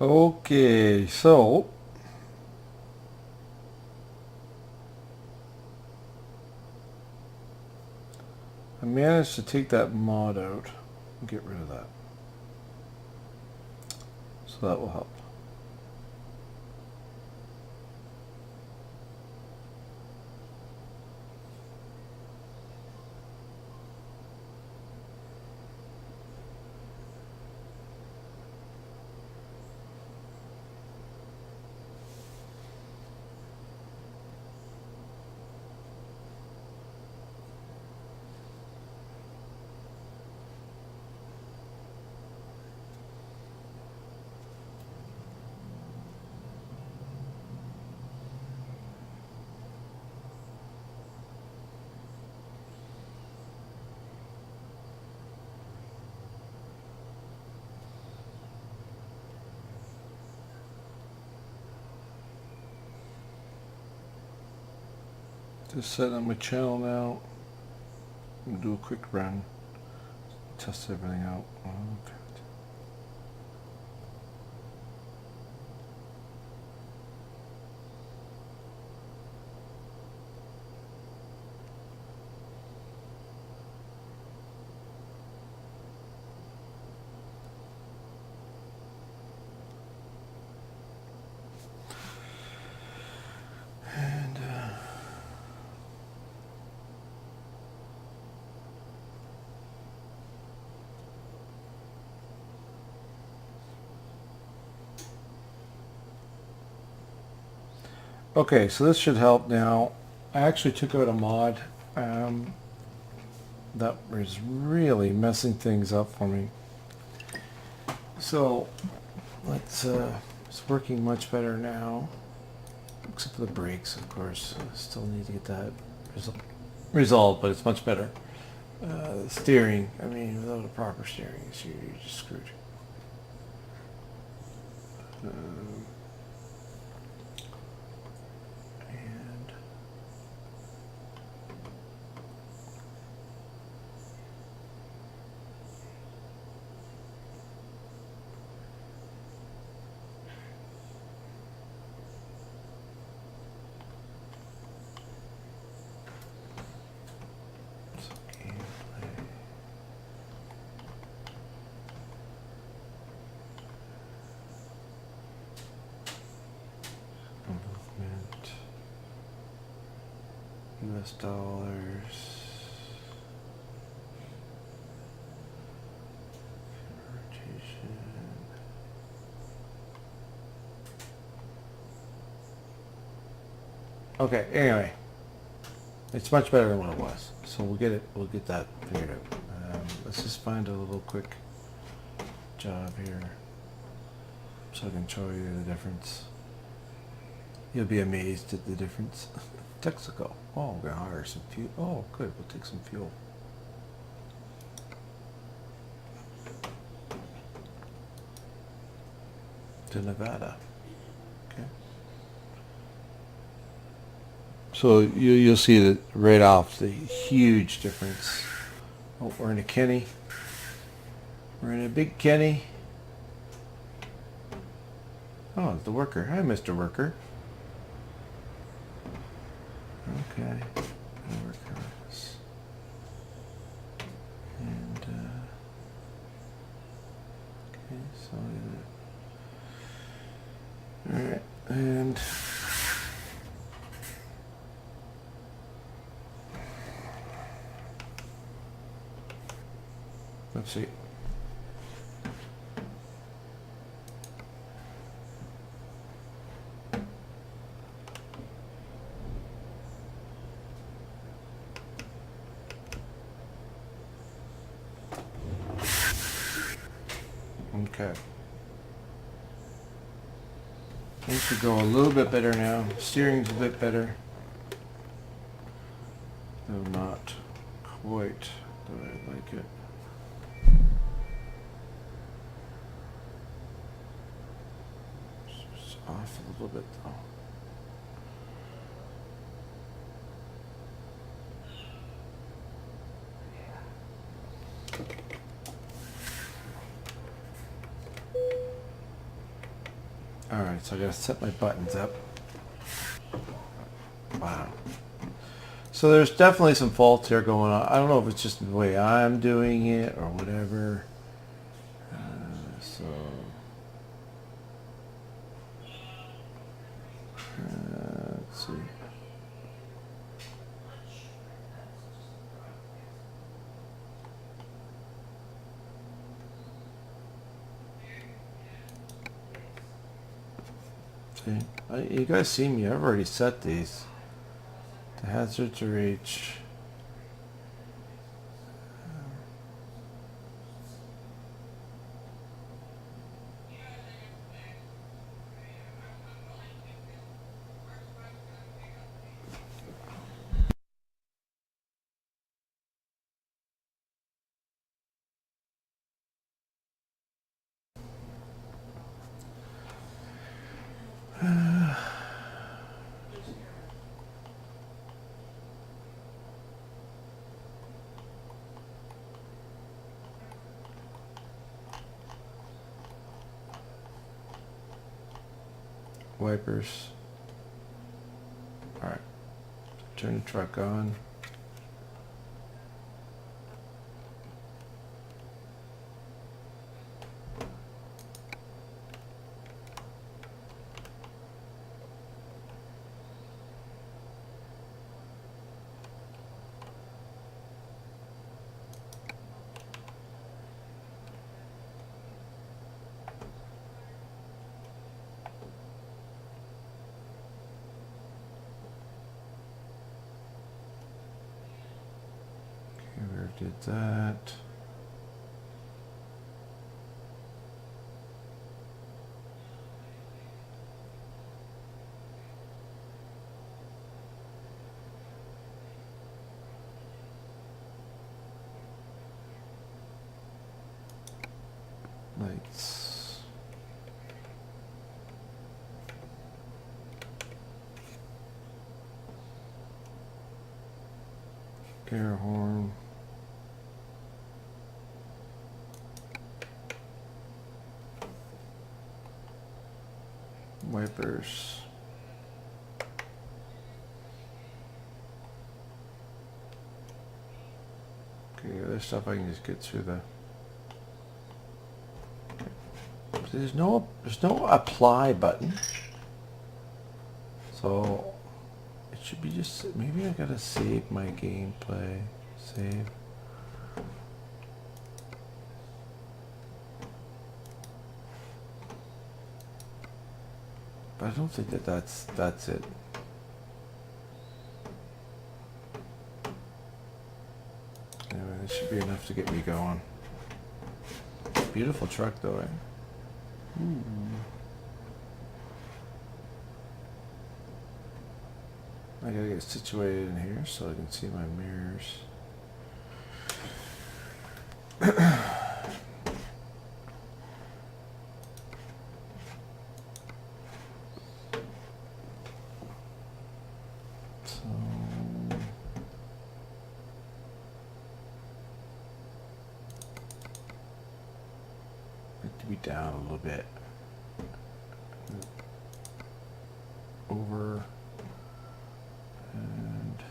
Okay, so I managed to take that mod out and get rid of that. So that will help. Just setting up my channel now. I'm gonna do a quick run, test everything out. Okay. And okay, so this should help now. I actually took out a mod that was really messing things up for me. So it's working much better now, except for the brakes, of course. I still need to get that resolved, but it's much better. The steering, I mean, without a proper steering, you're just screwed. And so gameplay. Movement. US dollars. Rotation. Okay, anyway. It's much better than what it was. So we'll get that figured out. Let's just find a little quick job here so I can show you the difference. You'll be amazed at the difference. Texaco. Oh, we're gonna hire some fuel. Oh, good. We'll take some fuel. To Nevada. Okay. So you'll see that right off the huge difference. Oh, we're in a Kenny. We're in a big Kenny. Oh, it's the worker. Hi, Mr. Worker. Okay. Workers. And okay, so all right, and let's see. Okay. Things should go a little bit better now. Steering's a bit better. Though not quite the way I like it. It's off a little bit though. Alright, so I gotta set my buttons up. Wow. So there's definitely some faults here going on. I don't know if it's just the way I'm doing it or whatever. Let's see. You guys see me, I've already set these. The hazard to reach. Wipers. Alright. Turn the truck on. Did that. Lights. Air horn. Wipers. Okay, other stuff I can just get through the. There's no apply button, so it should be just. Maybe I gotta save my gameplay. Save. But I don't think that's it. Anyway, this should be enough to get me going. Beautiful truck though, eh? I gotta get situated in here so I can see my mirrors. To be down a little bit. Over and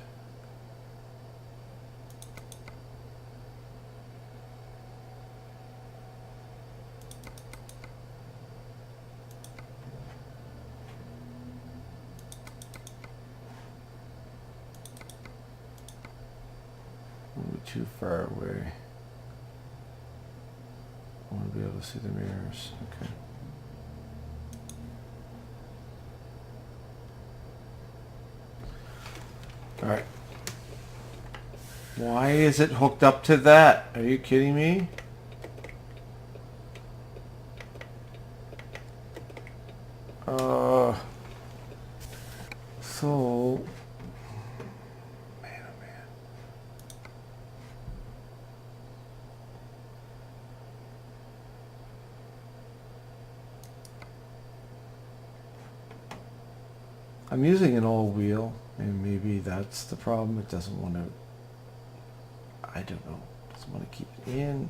a little bit too far away. I want to be able to see the mirrors. Okay. All right. Why is it hooked up to that? Are you kidding me? So, man, oh man. I'm using an all wheel, and maybe that's the problem. It doesn't want to, I don't know, it doesn't want to keep it in.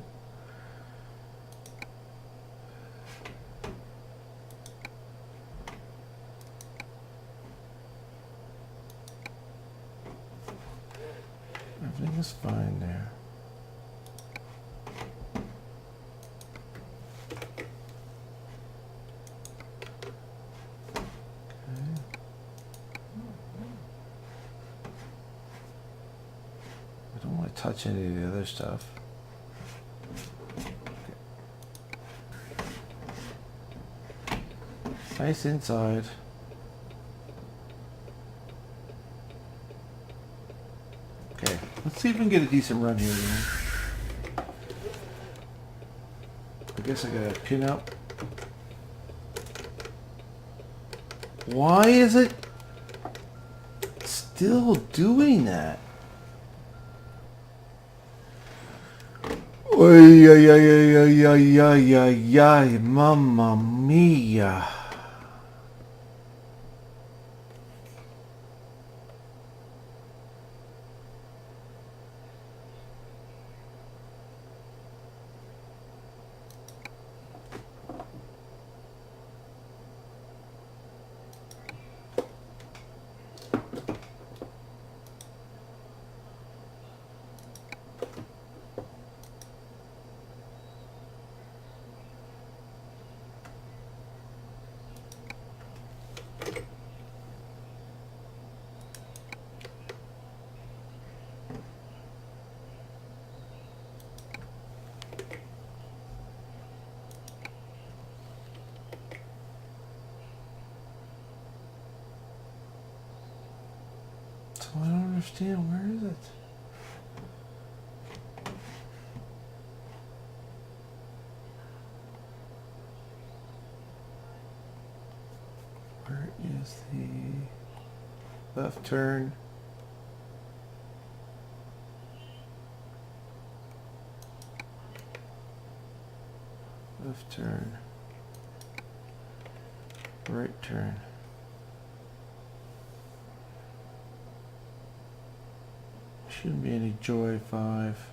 Everything is fine there. I don't want to touch any of the other stuff. Nice inside. Okay, let's see if we can get a decent run here. I guess I gotta pin up. Why is it still doing that? Ay, ay, ay, ay, ay, ay, ay, ay, ay, mamma mia. So I don't understand. Where is it? Where is the left turn? Left turn. Right turn. Shouldn't be any joy 5.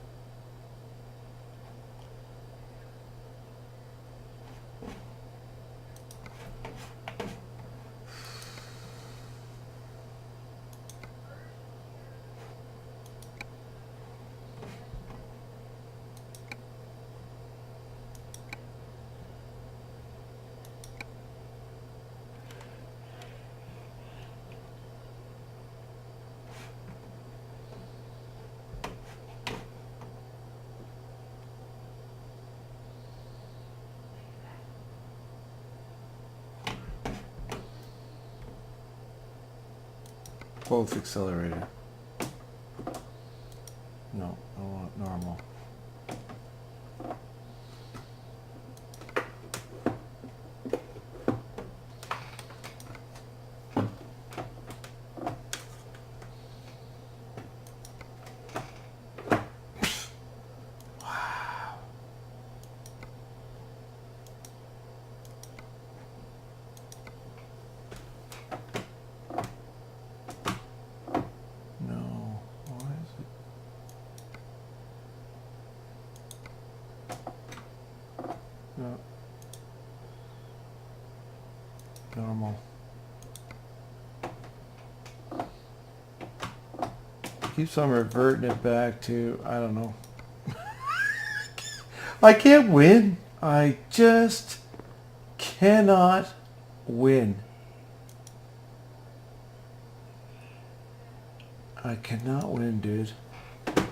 Both accelerator. No, I want normal. No. Normal. Keeps on reverting it back to, I don't know. I can't win. I just cannot win. I cannot win, dude. I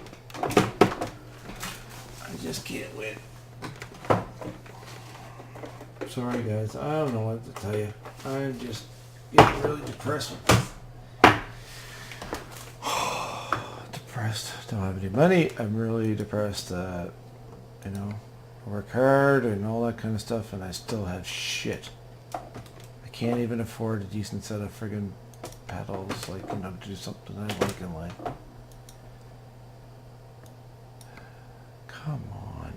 just can't win. Sorry guys, I don't know what to tell you. I'm just getting really depressed with this. Depressed. Don't have any money. I'm really depressed that, you know, I work hard and all that kind of stuff and I still have shit. I can't even afford a decent set of friggin' pedals, like, you know, to do something I like in life. Come on.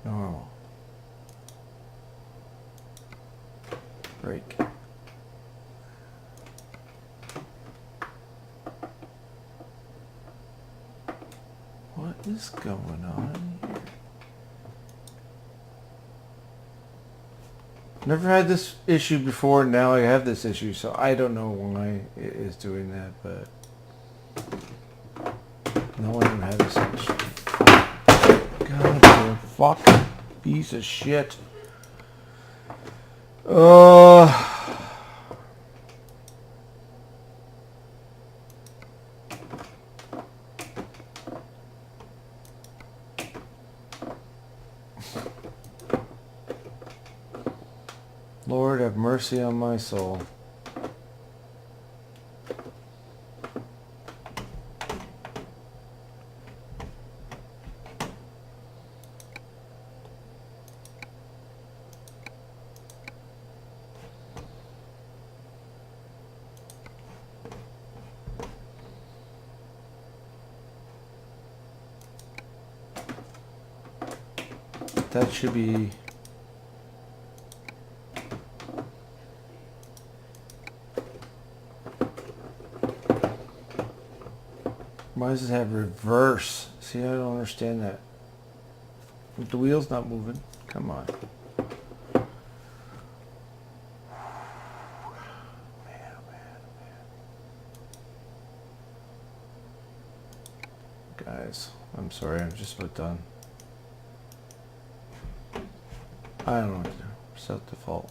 Normal. Break. What is going on here? Never had this issue before. Now I have this issue, so I don't know why it is doing that, but no one ever had this issue. God, fuck piece of shit. Lord, have mercy on my soul. That should be... Why does it have reverse? See, I don't understand that. The wheel's not moving. Come on. Man, oh man. Guys, I'm sorry, I'm just about done. I don't know what to do. Set default.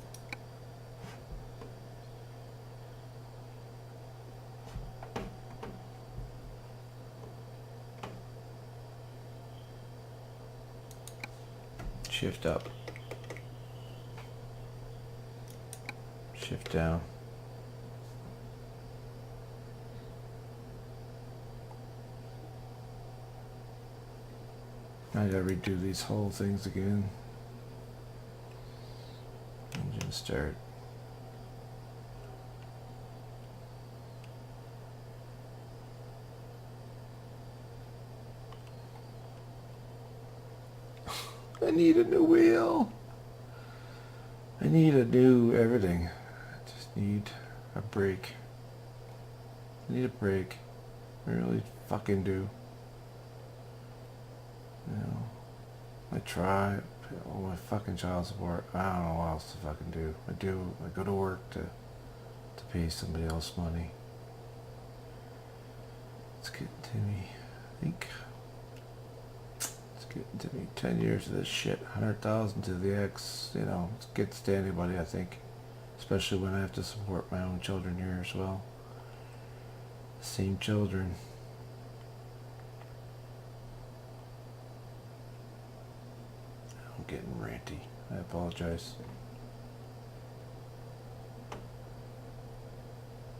Shift up. Shift down. I gotta redo these whole things again. Engine start. I need a new wheel. I need a new everything. I just need a brake. I need a brake. I really fucking do. You know, I try all my fucking child support. I don't know what else to fucking do. I go to work to pay somebody else money. It's getting to me. I think it's getting to me. 10 years of this shit. 100,000 to the X. You know, it gets to anybody, I think. Especially when I have to support my own children here as well. Same children. I'm getting ranty. I apologize.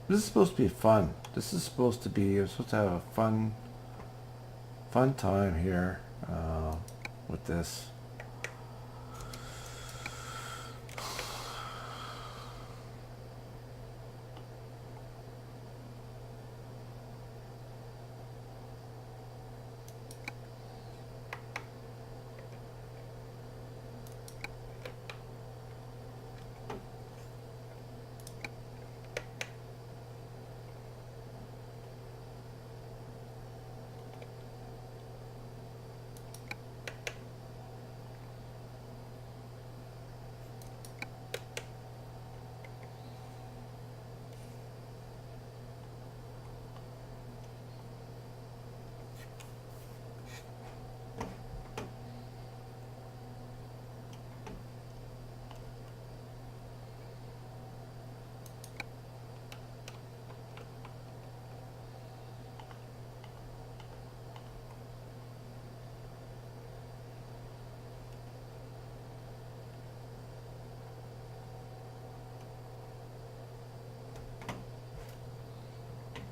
This is supposed to be fun. This is supposed to be, I'm supposed to have a fun time here with this.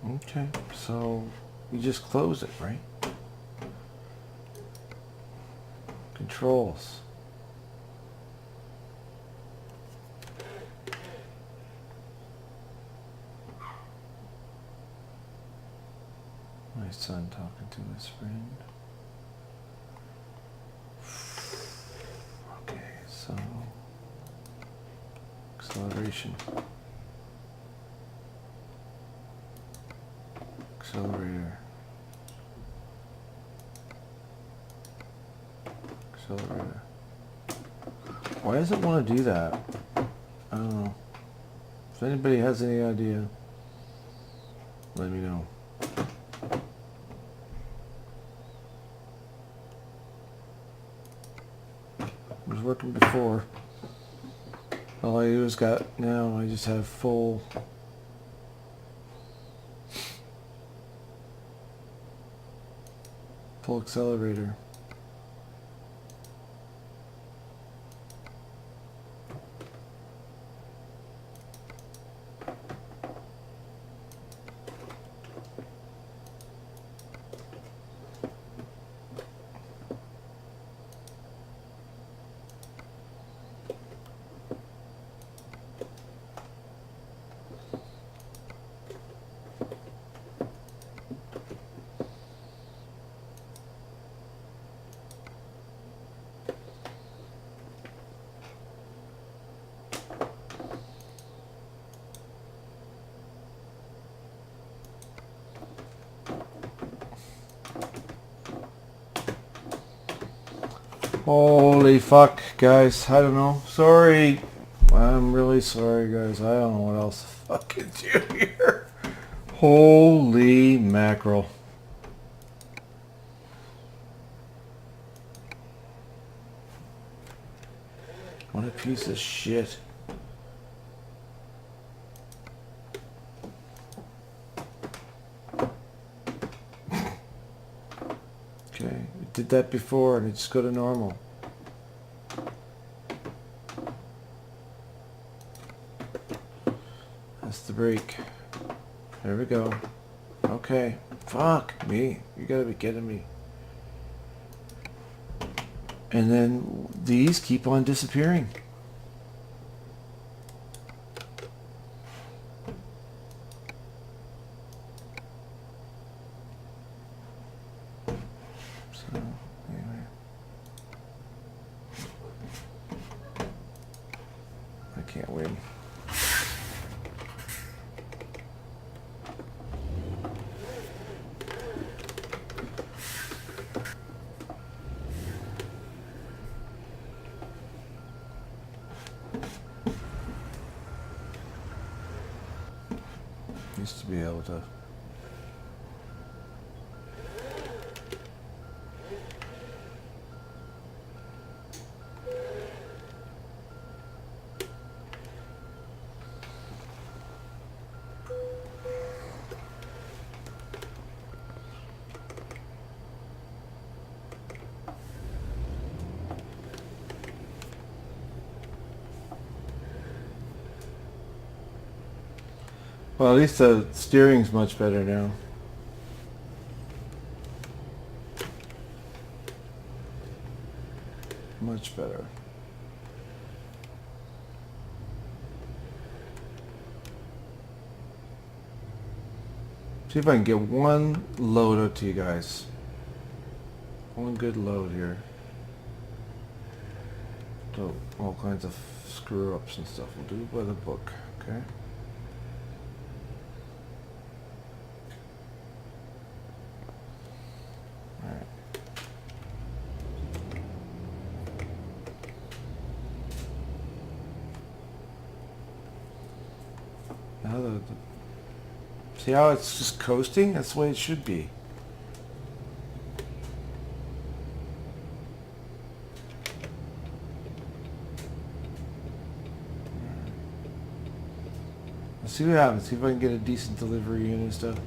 Okay, so you just close it, right? Controls. My son talking to his friend. Okay, so acceleration. Accelerator. Accelerator. Why does it want to do that? I don't know. If anybody has any idea, let me know. It was working before. All I do is now I just have full accelerator. Holy fuck, guys. I don't know. Sorry. I'm really sorry, guys. I don't know what else to fucking do here. Holy mackerel. What a piece of shit. Okay, it did that before and it just go to normal. That's the brake. There we go. Okay. Fuck me. You gotta be kidding me. And then these keep on disappearing. So, anyway. I can't win. Used to be able to. Well, at least the steering's much better now. Much better. See if I can get one load out to you guys. One good load here. So all kinds of screw ups and stuff. We'll do it by the book, okay? Now see how it's just coasting? That's the way it should be. Let's see what happens. See if I can get a decent delivery unit and stuff.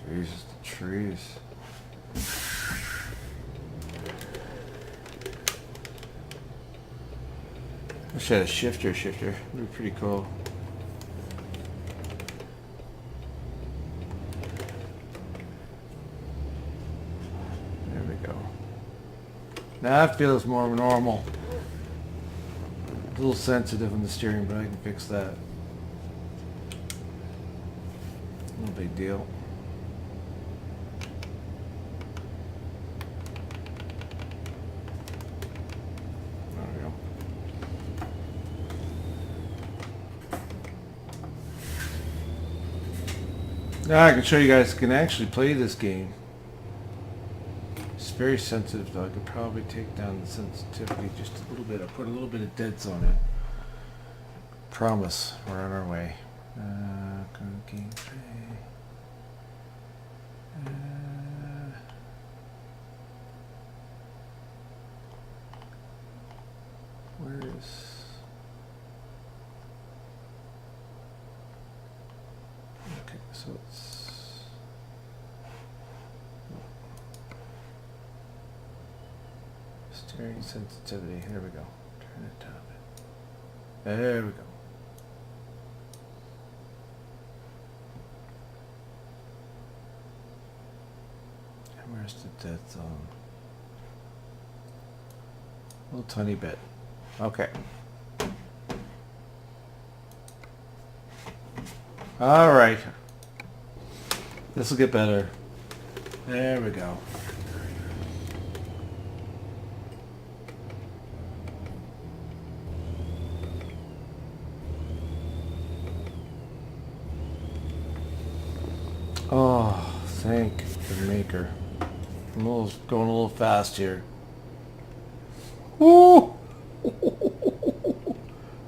Jesus, the trees. I should have a shifter. It'd be pretty cool. There we go. Now that feels more normal. a little sensitive on the steering, but I can fix that. No big deal. There we go. Now I can show you guys can actually play this game. It's very sensitive though. I could probably take down the sensitivity just a little bit. I'll put a little bit of deads on it. Promise, we're on our way. Gameplay. Where is... Okay, so it's... Steering sensitivity. There we go. Turn it down a bit. There we go. And where's the dead zone? A little tiny bit. Okay. All right. This will get better. There we go. Oh, thank the maker. I'm going a little fast here. Woo!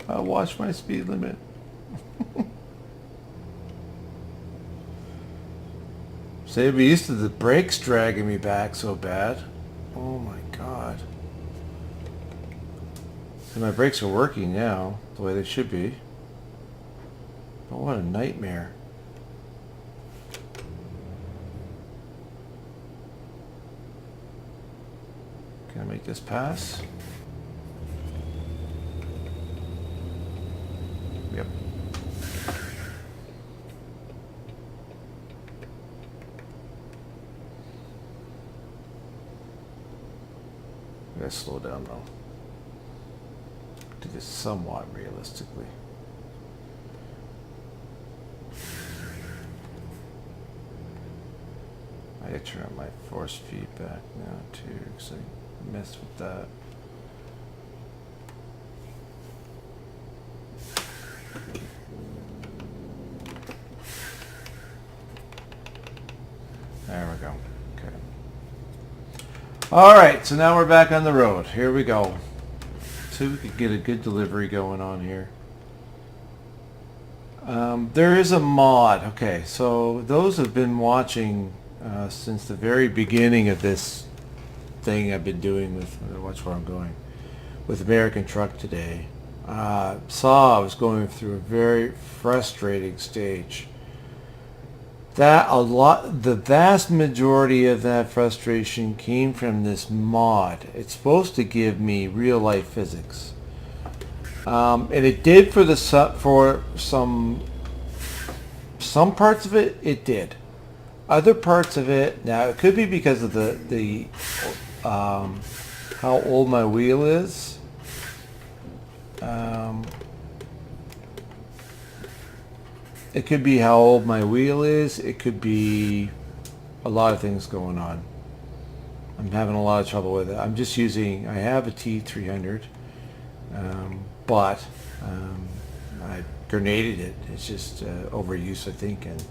I watched my speed limit. Say, we used to the brakes dragging me back so bad. Oh my god. So my brakes are working now, the way they should be. But what a nightmare. Can I make this pass? Yep. I gotta slow down though. Do this somewhat realistically. I gotta turn on my force feedback now too, because I messed with that. There we go. Okay. All right, so now we're back on the road. Here we go. See if we could get a good delivery going on here. There is a mod. Okay, so those have been watching since the very beginning of this thing I've been doing with, watch where I'm going, with American Truck Today. Saw I was going through a very frustrating stage. The vast majority of that frustration came from this mod. It's supposed to give me real life physics, and it did for some parts of it. It did. Other parts of it, now it could be because of the how old my wheel is. It could be how old my wheel is. It could be a lot of things going on. I'm having a lot of trouble with it. I'm just using, I have a T300, but I grenaded it. It's just overuse, I think, and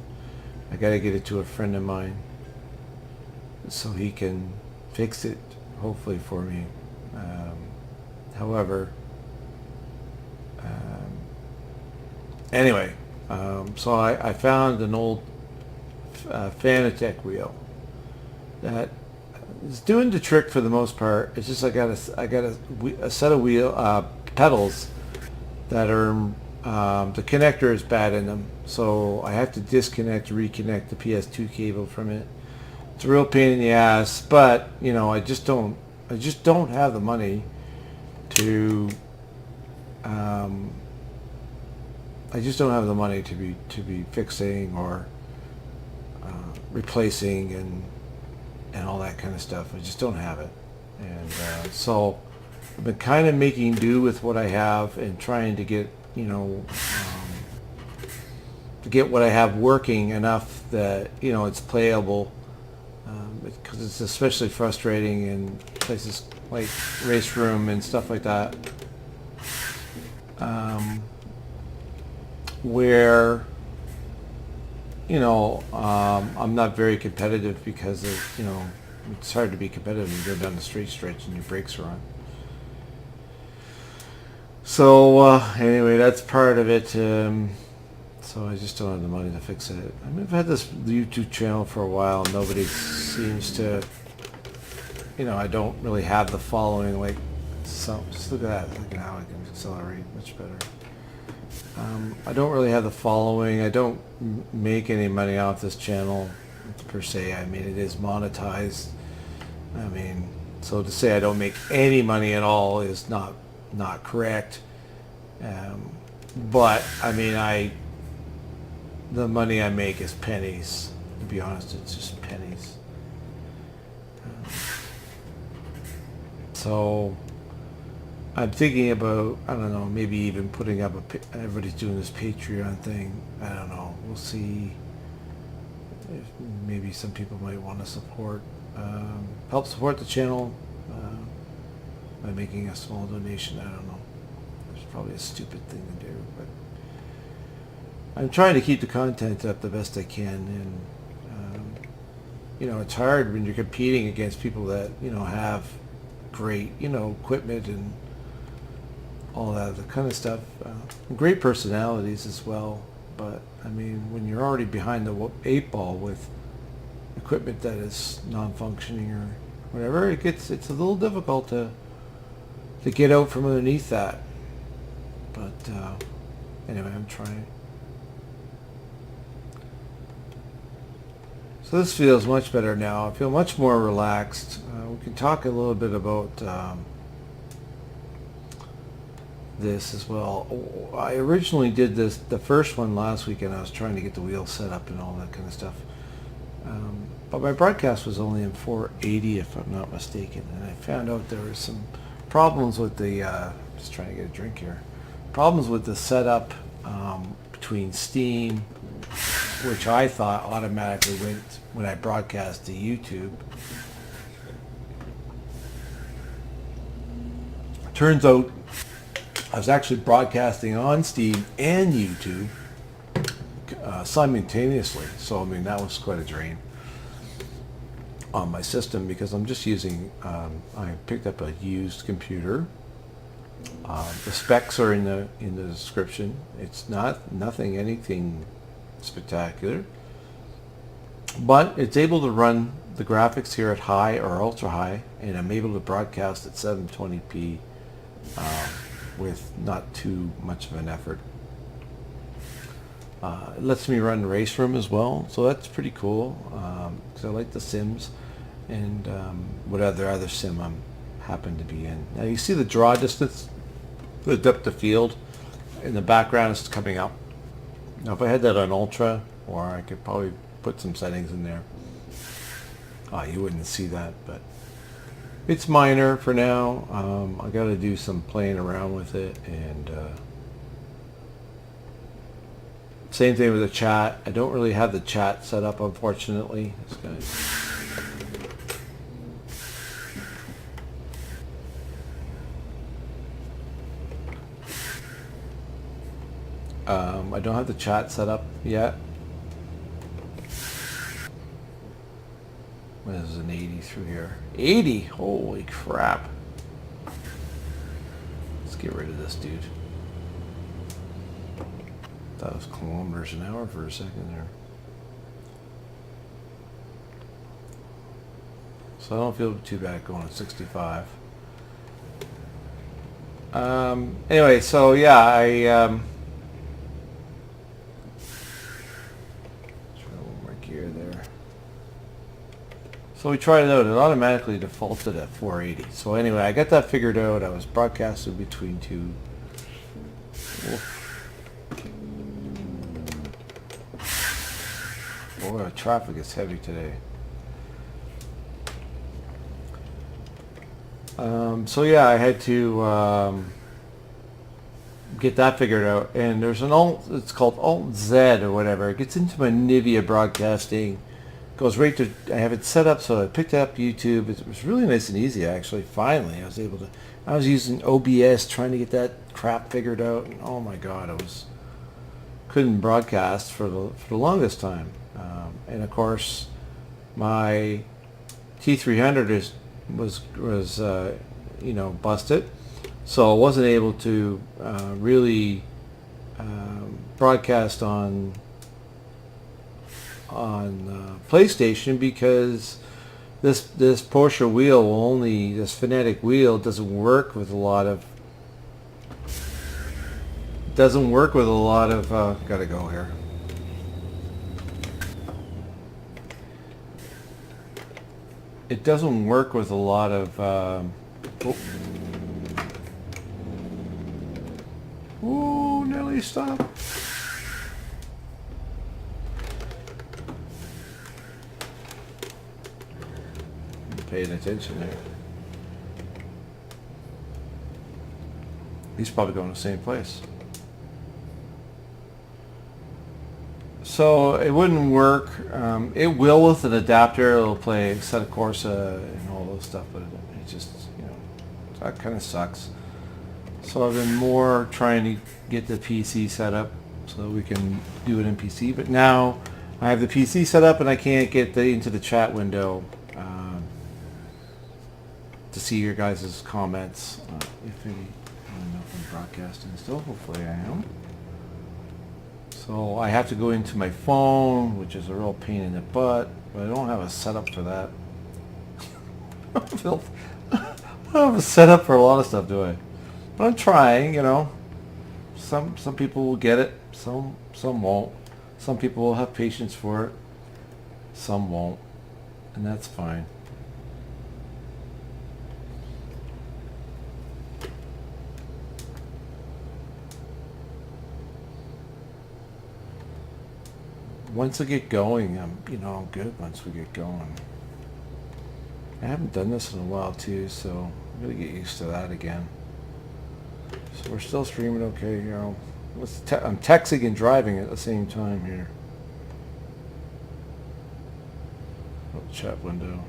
I got to get it to a friend of mine so he can fix it, hopefully, for me. However, anyway, so I found an old Fanatec wheel that is doing the trick for the most part. It's just I got a set of pedals that are the connector is bad in them, so I have to disconnect, reconnect the PS2 cable from it. It's a real pain in the ass, but you know, I just don't have the money to I just don't have the money to be fixing or replacing and all that kind of stuff. I just don't have it, and so I've been kind of making do with what I have and trying to get, to get what I have working enough that, it's playable. Because it's especially frustrating in places like Race Room and stuff like that, where I'm not very competitive because of, it's hard to be competitive when you go down the straight stretch and your brakes are on. So anyway, that's part of it. So I just don't have the money to fix it. I mean, I've had this YouTube channel for a while. Nobody seems to, I don't really have the following. Like, so just look at that. Look at how I can accelerate much better. I don't really have the following. I don't make any money off this channel per se. I mean, it is monetized. I mean, so to say I don't make any money at all is not correct. But I mean, the money I make is pennies. To be honest, it's just pennies. So I'm thinking about, I don't know, maybe even putting up everybody's doing this Patreon thing. I don't know. We'll see if maybe some people might want to help support the channel by making a small donation. I don't know. It's probably a stupid thing to do, but I'm trying to keep the content up the best I can, and it's hard when you're competing against people that have great equipment and all that the kind of stuff, great personalities as well. But I mean, when you're already behind the 8 ball with equipment that is non-functioning or whatever, it's a little difficult to get out from underneath that. But anyway, I'm trying. So this feels much better now. I feel much more relaxed. We can talk a little bit about this as well. I originally did the first one last week, and I was trying to get the wheels set up and all that kind of stuff. But my broadcast was only in 480, if I'm not mistaken, and I found out there were some problems with the, just trying to get a drink here, problems with the setup between Steam, which I thought automatically went when I broadcast to YouTube. Turns out I was actually broadcasting on Steam and YouTube simultaneously. So I mean, that was quite a drain on my system, because I'm just using, I picked up a used computer. The specs are in the description. It's anything spectacular, but it's able to run the graphics here at high or ultra high, and I'm able to broadcast at 720p with not too much of an effort. It lets me run Race Room as well, so that's pretty cool, because I like the sims and whatever other sim I happen to be in. Now you see the draw distance, the depth of field in the background is coming up. Now if I had that on ultra, or I could probably put some settings in there, you wouldn't see that, but it's minor for now. I got to do some playing around with it, and same thing with the chat. I don't really have the chat set up, unfortunately. This guy's I don't have the chat set up yet. What is an 80 through here? 80! Holy crap. Let's get rid of this dude. Thought it was kilometers an hour for a second there. So I don't feel too bad going at 65. Anyway, so yeah, I gear there. So we tried it out. It automatically defaulted at 480. So anyway, I got that figured out. I was broadcasting between two. Boy, the traffic is heavy today. So yeah, I had to get that figured out. And there's an alt, it's called Alt Z or whatever. It gets into my Nivea broadcasting, goes right to, I have it set up so I picked up YouTube. It was really nice and easy actually. Finally, I was able to, I was using OBS trying to get that crap figured out. And oh my God, couldn't broadcast for the longest time. And of course, my T300 was busted, so I wasn't able to really broadcast on PlayStation because this Porsche wheel this phonetic wheel doesn't work with a lot of gotta go here. It doesn't work with a lot of oh, Nelly, stop. I'm paying attention there. He's probably going to the same place. So it wouldn't work. It will with an adapter. It'll play Assetto Corsa and all those stuff, but it just, that kind of sucks. So I've been more trying to get the PC set up so that we can do it in PC. But now I have the PC set up and I can't get into the chat window to see your guys' comments. If any, I don't know if I'm broadcasting still. Hopefully I am. So I have to go into my phone, which is a real pain in the butt, but I don't have a setup for that. I don't have a setup for a lot of stuff, do I? But I'm trying, Some people will get it, some won't. Some people will have patience for it, some won't, and that's fine. Once I get going, I'm good once we get going. I haven't done this in a while too, so I'm gonna get used to that again. So we're still streaming okay, I'm texting and driving at the same time here. Oh, chat window.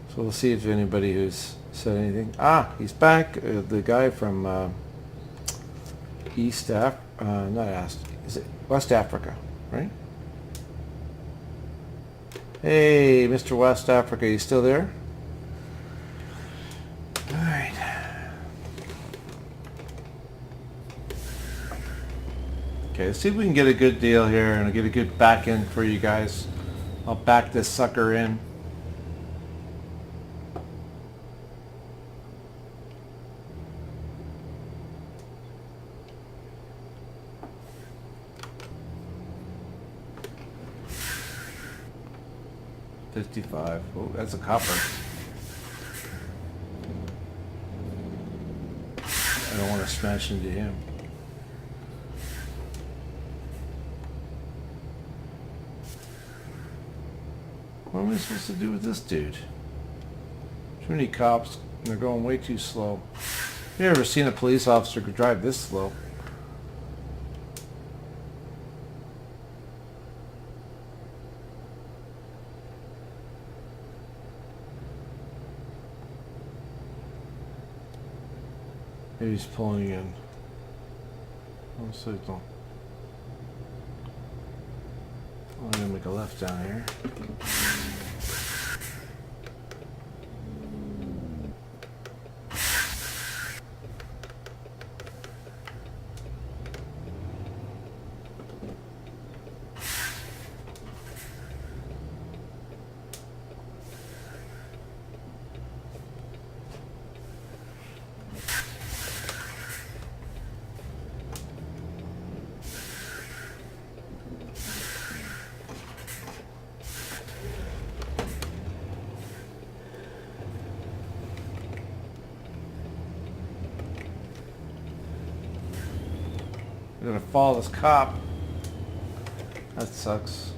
So we'll see if anybody who's said anything. Ah, he's back. The guy from is it West Africa, right? Hey, Mr. West Africa, you still there? All right. Okay, let's see if we can get a good deal here and get a good back end for you guys. I'll back this sucker in. $55. Oh, that's a copper. I don't want to smash into him. What am I supposed to do with this dude? Too many cops, and they're going way too slow. You ever seen a police officer drive this slow? Maybe he's pulling in. Oh, so don't. I'm gonna make a left down here. I'm gonna follow this cop. That sucks.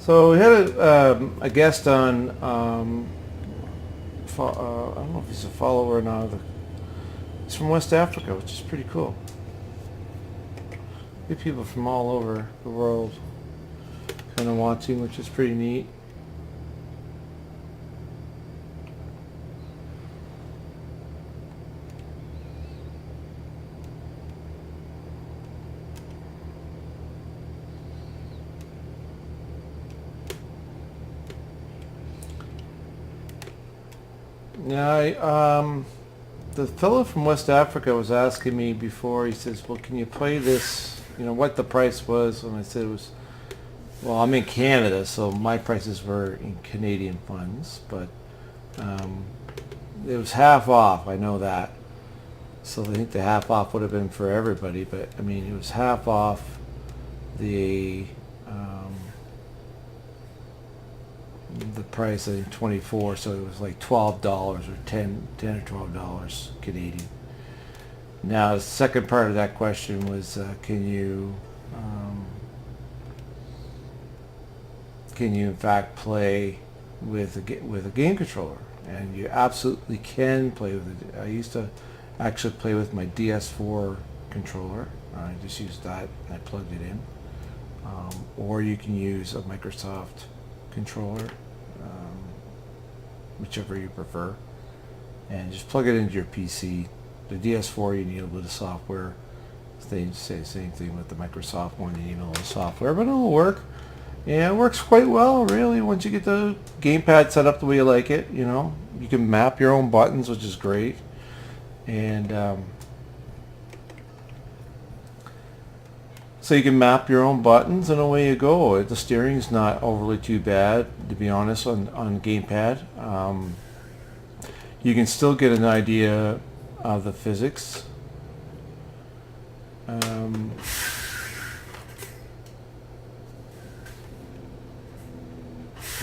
So we had a guest on. I don't know if he's a follower or not. He's from West Africa, which is pretty cool. We have people from all over the world kind of watching, which is pretty neat. Yeah, the fellow from West Africa was asking me before. He says, "Well, can you play this? You know what the price was?" And I said it was. Well, I'm in Canada, so my prices were in Canadian funds, but it was half off. I know that. So I think the half off would have been for everybody, but I mean it was half off the price, I think 24, so it was like $12 or 10 or $12 Canadian. Now the second part of that question was can you in fact play with a game controller? And you absolutely can play with it. I used to actually play with my DS4 controller. I just used that and I plugged it in. Or you can use a Microsoft controller, whichever you prefer, and just plug it into your PC. The DS4 you need a little bit of software. They say the same thing with the Microsoft one, you need a little software, but it'll work. Yeah, it works quite well, really, once you get the gamepad set up the way you like it. You know, you can map your own buttons, which is great. And so you can map your own buttons, and away you go. The steering's not overly too bad, to be honest, on gamepad. You can still get an idea of the physics.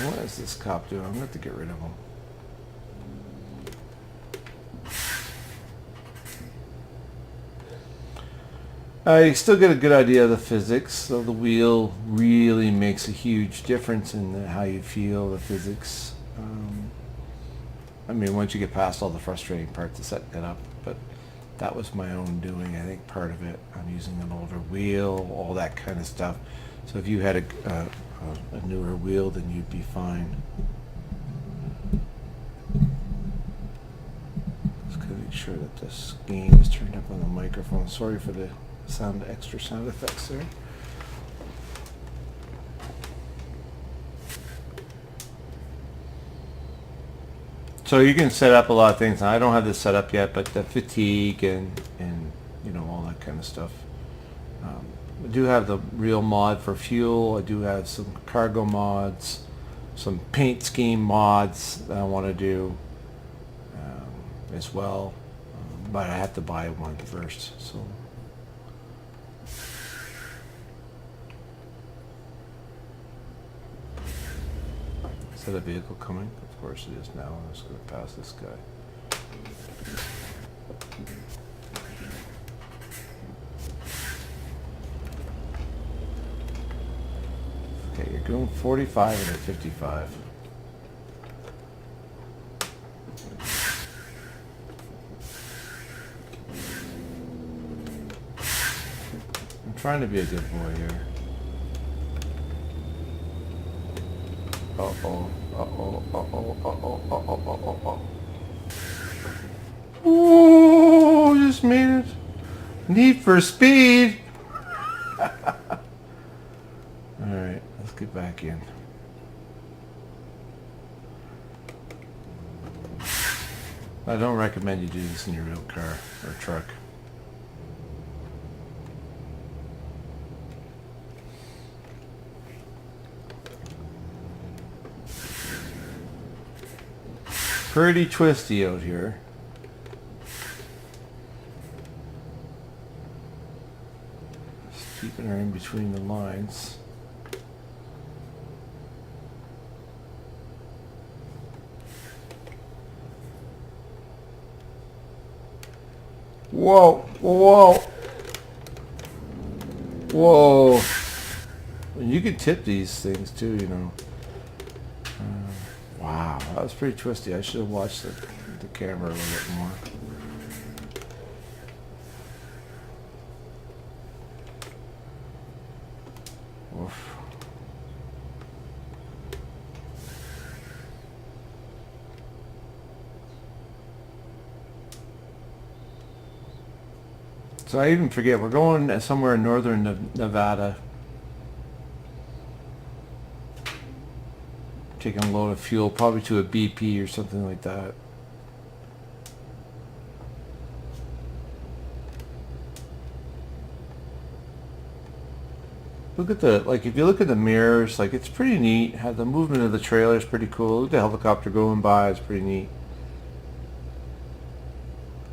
What is this cop doing? I'm going to have to get rid of him. You still get a good idea of the physics. So the wheel really makes a huge difference in how you feel, the physics. I mean, once you get past all the frustrating parts of setting it up, but that was my own doing, I think, part of it. I'm using an older wheel, all that kind of stuff. So if you had a newer wheel, then you'd be fine. Just gotta make sure that this gain is turned up on the microphone. Sorry for the extra sound effects there. So you can set up a lot of things. Now, I don't have this set up yet, but the fatigue and you know, all that kind of stuff. I do have the real mod for fuel. I do have some cargo mods, some paint scheme mods that I want to do as well, but I have to buy one first. So. Is that a vehicle coming? Of course it is now. I'm just going to pass this guy. Okay, you're going 45 and a 55. I'm trying to be a good boy here. Uh-oh, uh-oh, uh-oh, uh-oh, uh-oh, uh-oh, uh-oh. Ooh, just made it. Need for Speed. Alright, let's get back in. I don't recommend you do this in your real car or truck. Pretty twisty out here. Just keeping her in between the lines. Whoa, whoa, whoa. And you can tip these things too, you know. Wow, that was pretty twisty. I should have watched the camera a little bit more. Oof. So I even forget, we're going somewhere in northern Nevada. Taking a load of fuel, probably to a BP or something like that. Look at the, like, if you look at the mirrors, like, it's pretty neat. How the movement of the trailer is pretty cool. Look at the helicopter going by, it's pretty neat.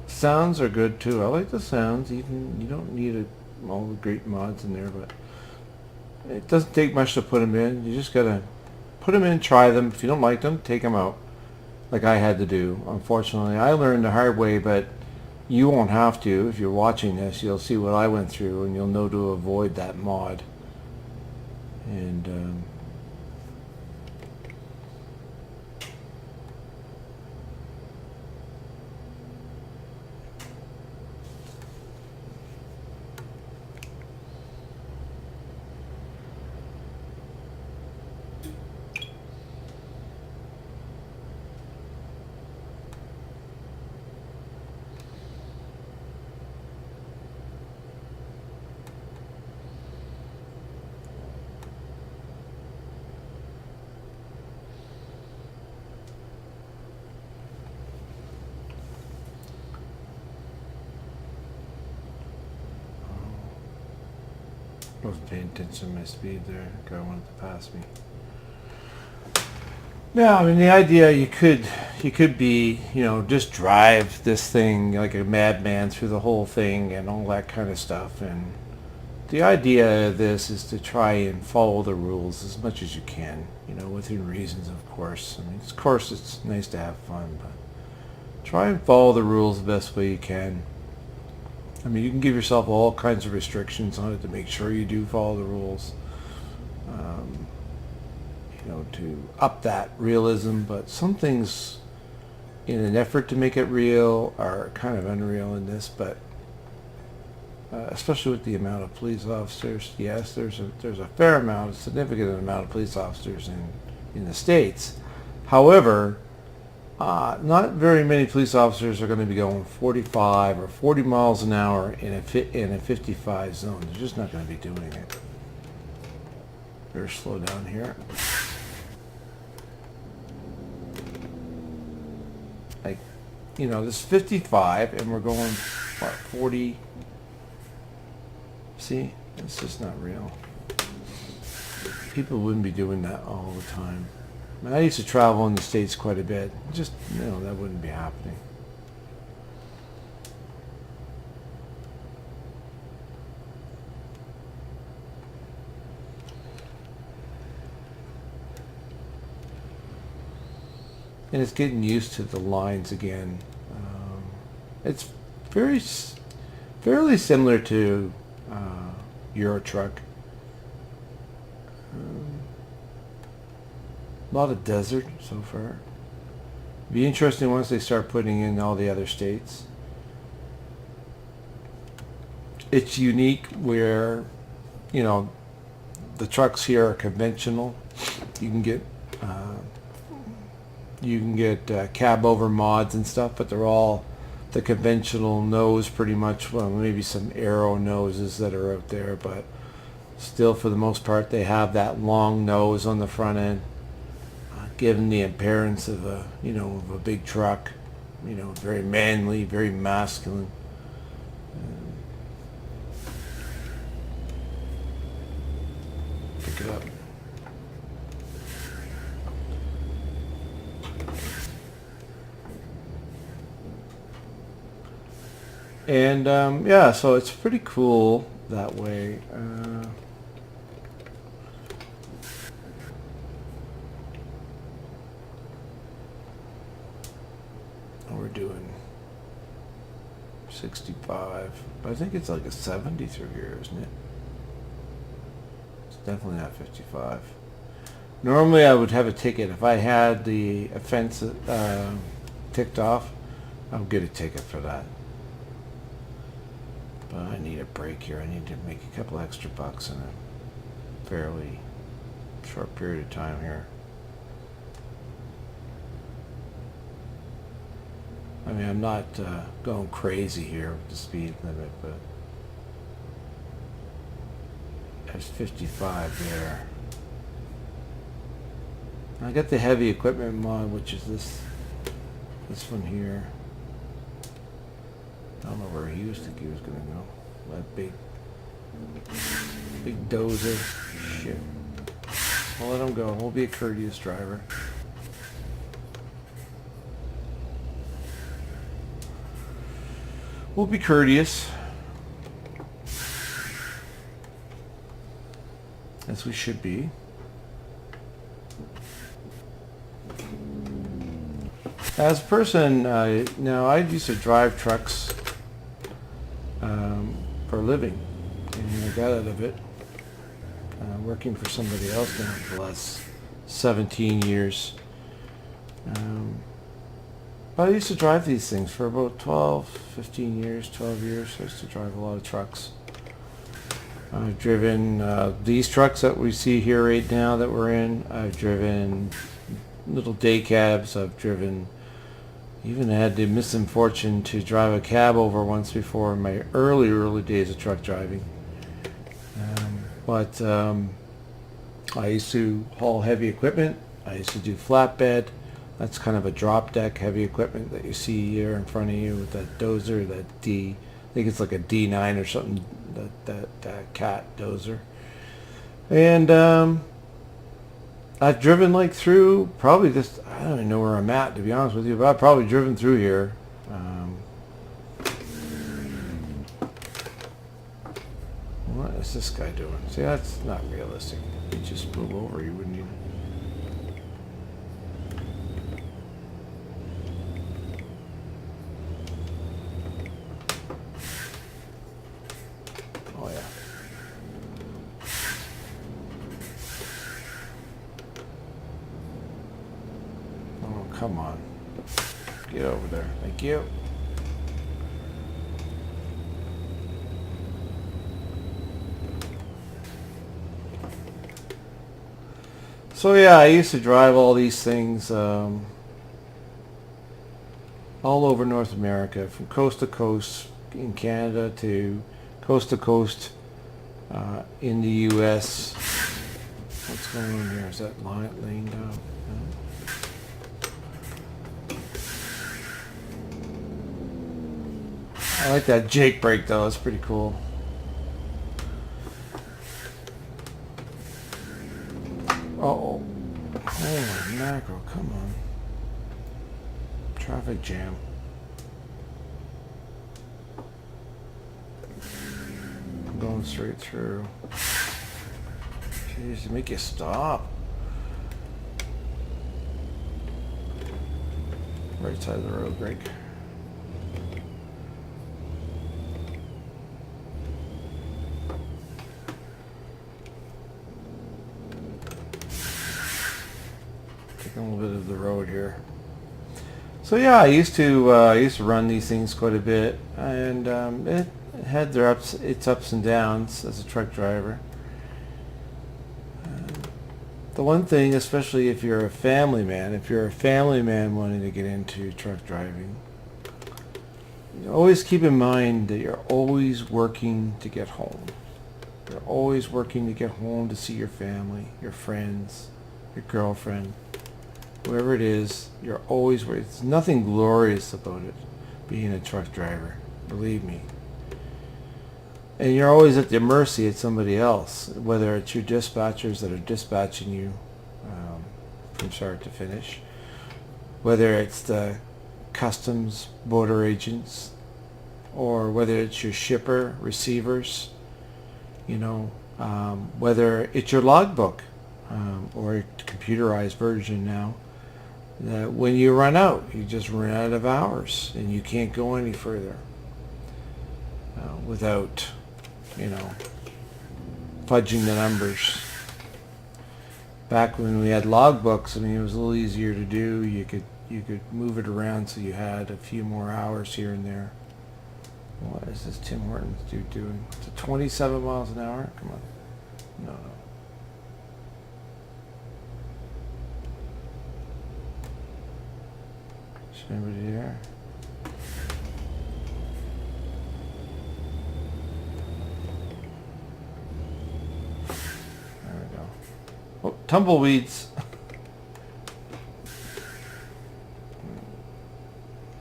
Sounds are good too. I like the sounds. Even you don't need all the great mods in there, but it doesn't take much to put them in. You just gotta put them in, try them. If you don't like them, take them out, like I had to do. Unfortunately, I learned the hard way, but you won't have to. If you're watching this, you'll see what I went through, and you'll know to avoid that mod. And wasn't paying attention to my speed there. Guy wanted to pass me. Yeah, I mean, the idea, you could be, you know, just drive this thing like a madman through the whole thing and all that kind of stuff. And the idea of this is to try and follow the rules as much as you can, you know, within reasons, of course. I mean, of course, it's nice to have fun, but try and follow the rules the best way you can. I mean, you can give yourself all kinds of restrictions on it to make sure you do follow the rules, you know, to up that realism. But some things, in an effort to make it real, are kind of unreal in this. But especially with the amount of police officers, yes, there's a fair amount, a significant amount of police officers in the States. However, not very many police officers are going to be going 45 or 40 miles an hour in a 55 zone. They're just not going to be doing it. Better slow down here. Like, you know, this is 55 and we're going, what, 40? See? It's just not real. People wouldn't be doing that all the time. I mean, I used to travel in the States quite a bit. Just, you know, that wouldn't be happening. And it's getting used to the lines again. It's fairly similar to Euro Truck. A lot of desert so far. Be interesting once they start putting in all the other states. It's unique where, you know, the trucks here are conventional. You can get cab over mods and stuff, but they're all the conventional nose pretty much. Well, maybe some aero noses that are out there, but still for the most part they have that long nose on the front end. Given the appearance of a big truck, you know, very manly, very masculine. Pick it up. And yeah, so it's pretty cool that way. We're doing 65, but I think it's like a 70 through here, isn't it? It's definitely not 55. Normally I would have a ticket. If I had the offense ticked off, I would get a ticket for that. But I need a break here. I need to make a couple extra bucks in a fairly short period of time here. I mean, I'm not going crazy here with the speed limit, but there's 55 there. I got the heavy equipment mod, which is this one here. I don't know where he used to think he was gonna go. That big dozer. Shit. I'll let him go. We'll be a courteous driver. We'll be courteous. As we should be. As a person, now I used to drive trucks for a living, and I got out of it working for somebody else now for the last 17 years. But I used to drive these things for about 15 years. I used to drive a lot of trucks. I've driven these trucks that we see here right now that we're in. I've driven little day cabs. I've driven, even had the misfortune to drive a cab over once before in my early days of truck driving. But I used to haul heavy equipment. I used to do flatbed. That's kind of a drop deck heavy equipment that you see here in front of you with that dozer, that D. I think it's like a D9 or something. That cat dozer. And I've driven like through probably this. I don't even know where I'm at, to be honest with you, but I've probably driven through here. What is this guy doing? See, that's not realistic. He just pulled over. You wouldn't even. Oh yeah. Oh, come on. Get over there. Thank you. So yeah, I used to drive all these things all over North America, from coast to coast in Canada to coast in the U.S. What's going on here? Is that lane down? I like that Jake brake though. It's pretty cool. Uh-oh. Holy mackerel, come on. Traffic jam. I'm going straight through. Jeez, to make you stop. Right side of the road, brake. A little bit of the road here. So yeah, I used to run these things quite a bit, and it had its ups and downs as a truck driver. The one thing, especially if you're a family man wanting to get into truck driving, always keep in mind that you're always working to get home. You're always working to get home to see your family, your friends, your girlfriend. Whoever it is, you're always worried. There's nothing glorious about it, being a truck driver, believe me. And you're always at the mercy of somebody else, whether it's your dispatchers that are dispatching you from start to finish, whether it's the customs border agents, or whether it's your shipper, receivers, whether it's your logbook, or a computerized version now, that when you run out, you just run out of hours and you can't go any further without, fudging the numbers. back when we had logbooks, I mean, it was a little easier to do. You could move it around so you had a few more hours here and there. What is this Tim Hortons dude doing? To 27 miles an hour? Come on. No. Is anybody there? There we go. Oh, tumbleweeds.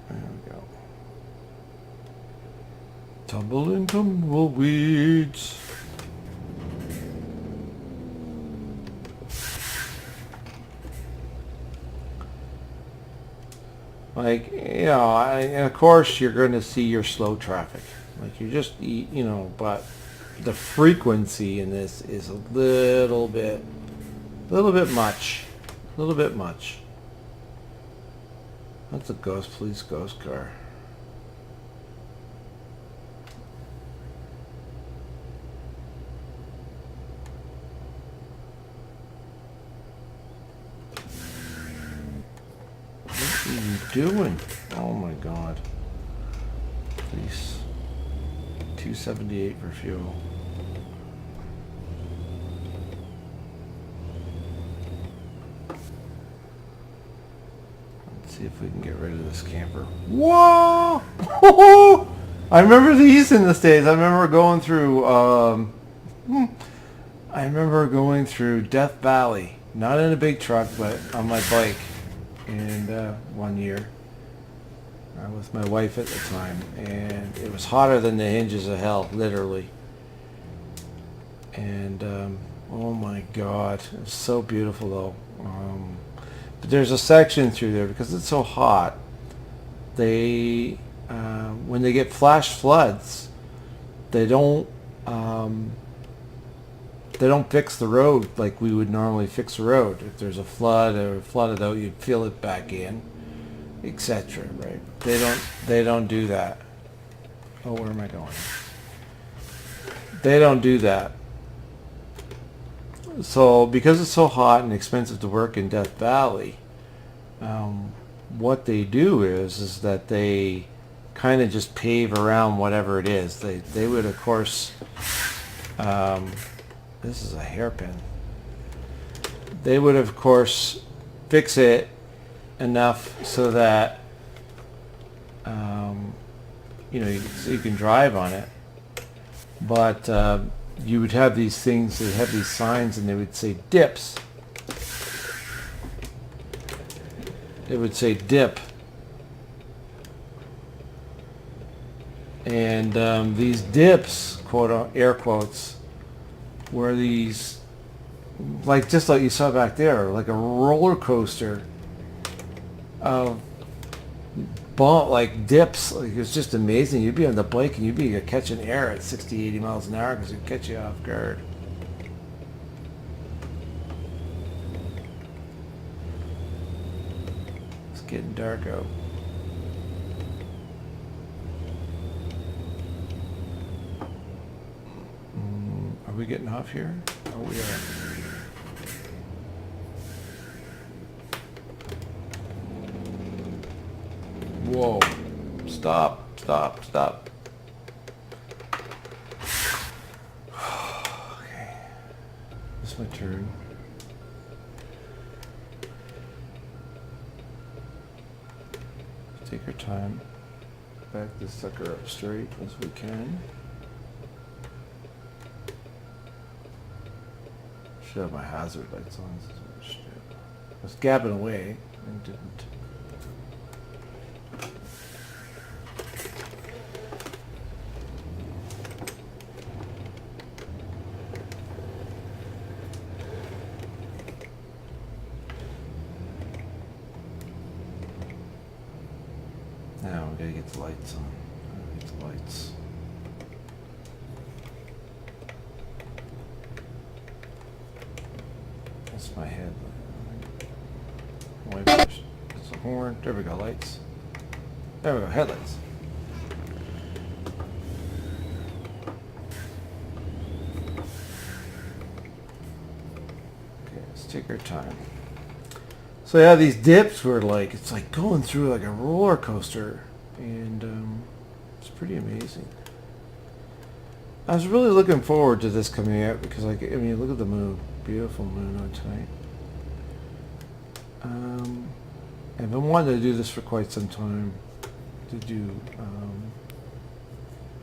There we go. Tumbling tumbleweeds. Like, you know, and of course you're going to see your slow traffic. Like you just, you know, but the frequency in this is a little bit much. A little bit much. That's a police ghost car. What are you doing? Oh my God. Please. 278 for fuel. Let's see if we can get rid of this camper. Whoa! I remember these in the States. I remember going through Death Valley. Not in a big truck, but on my bike. And one year, with my wife at the time, and it was hotter than the hinges of hell, literally. And oh my God, it was so beautiful though. But there's a section through there because it's so hot. They when they get flash floods, they don't fix the road like we would normally fix a road. If there's a flood or flooded out, you'd fill it back in, etc. Right? They don't do that. Oh, where am I going? They don't do that. So because it's so hot and expensive to work in Death Valley, what they do is that they kind of just pave around whatever it is. They would, of course, this is a hairpin. They would, of course, fix it enough so that you know, so you can drive on it. But you would have these things that have these signs, and they would say dips. It would say dip. And these dips, quote air quotes, were these, like just like you saw back there, like a roller coaster of like dips. Like, it's just amazing. You'd be on the bike and you'd be catching air at 60, 80 miles an hour because it'd catch you off guard. It's getting dark out. Are we getting off here? Oh, we are. Whoa. Stop. Okay. This is my turn. Take our time. Back this sucker up straight as we can. Should have my hazard lights on. This is what I should do. I was gabbing away and didn't. Now we gotta get the lights on. Get the lights. That's my head. Wipers. It's a horn. There we go. Lights. There we go. Headlights. Okay, take our time. So yeah, these dips were like, it's like going through like a roller coaster, and it's pretty amazing. I was really looking forward to this coming out because, like, I mean, look at the moon, beautiful moon on tonight. I've been wanting to do this for quite some time, to do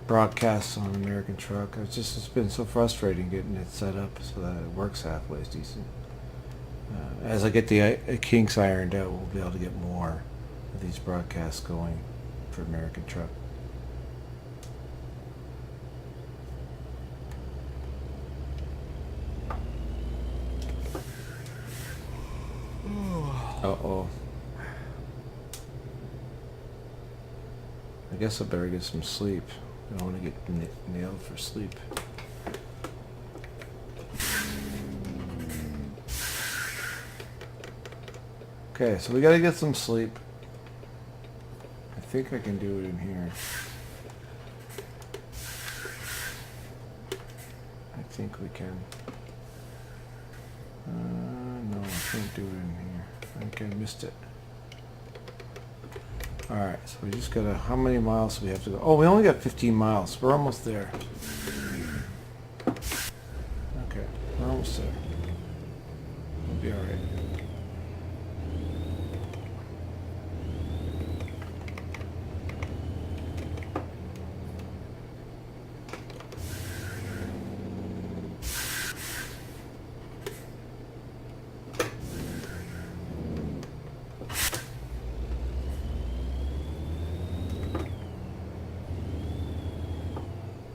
broadcasts on American Truck. It's been so frustrating getting it set up so that it works halfway decent. As I get the kinks ironed out, we'll be able to get more of these broadcasts going for American Truck. Uh-oh. I guess I better get some sleep. I don't want to get nailed for sleep. Okay, so we gotta get some sleep. I think I can do it in here. I think we can. No, I can't do it in here. I think I missed it. Alright, so we just gotta, how many miles do we have to go? Oh, we only got 15 miles. We're almost there. Okay, we're almost there. We'll be alright.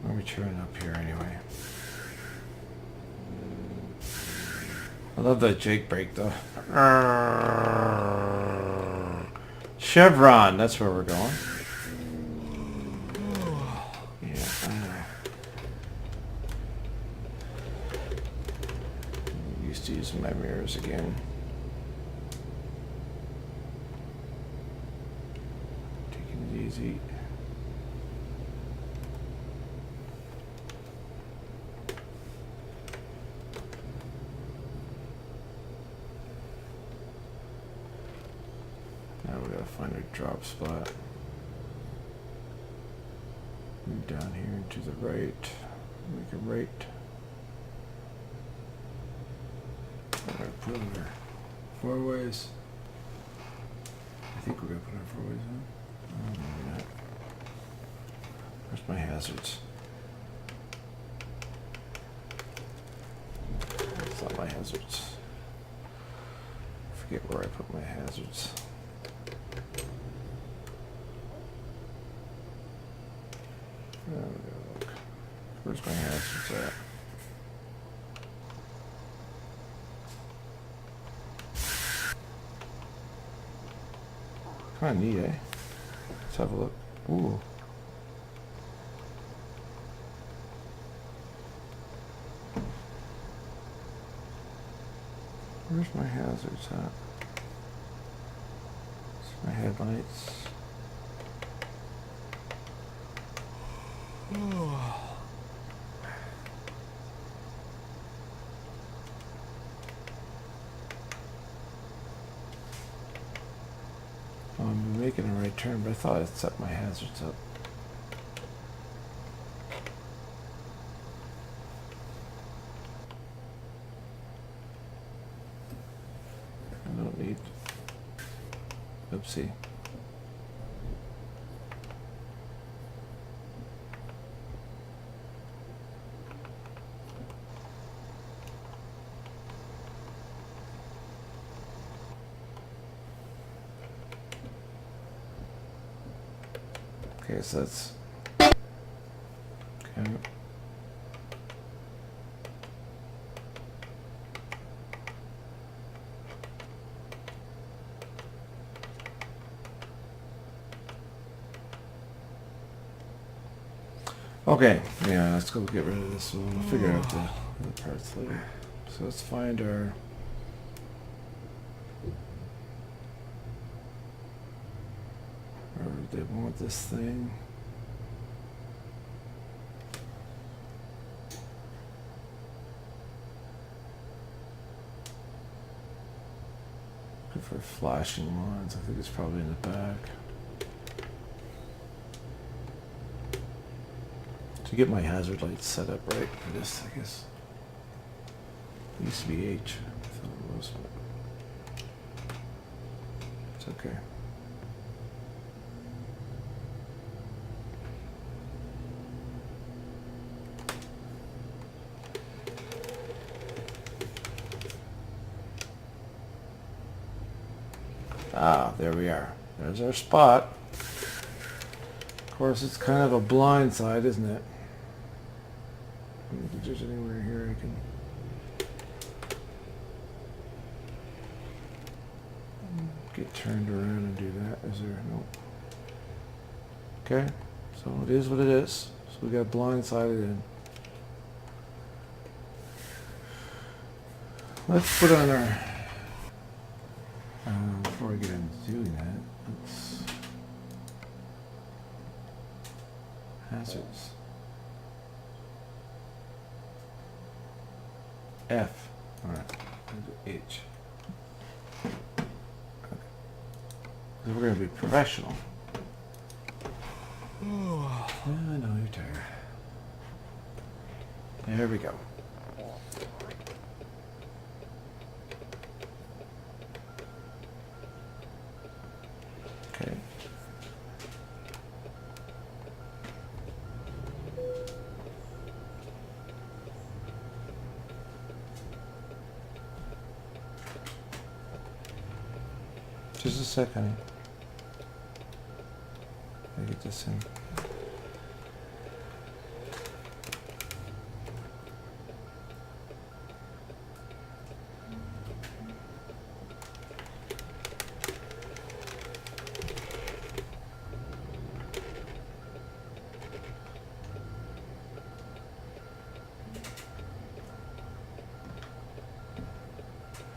Let me turn up here anyway. I love that Jake break though. Chevron, that's where we're going. Yeah, I know. I'm used to using my mirrors again. Taking it easy. Now we gotta find a drop spot. Move down here and to the right. Make a right. I'm gonna put in our four ways. I think we're gonna put our four ways in. Oh, maybe not. Where's my hazards? It's not my hazards. I forget where I put my hazards. Look. Where's my hazards at? Kind of neat, eh? Let's have a look. Ooh. Where's my hazards at? It's my headlights. I'm making a right turn, but I thought I'd set my hazards up. I don't need... Oopsie. Okay, so that's okay. Okay, yeah, let's go get rid of this one. We'll figure out the parts later. So let's find our they want this thing. For flashing lines, I think it's probably in the back. To get my hazard lights set up right for this, I guess. It used to be H. I thought it was. It's okay. Ah, there we are. There's our spot. Of course, it's kind of a blind side, isn't it? I don't think there's anywhere here I can... get turned around and do that. Is there? No. Okay, so it is what it is. So we got blindsided in. Let's put on our... before I get into doing that, let's... hazards. F. Alright, H. We're going to be professional. Oh, I know you're tired. There we go. Okay. Just a sec, honey. Let me get this in.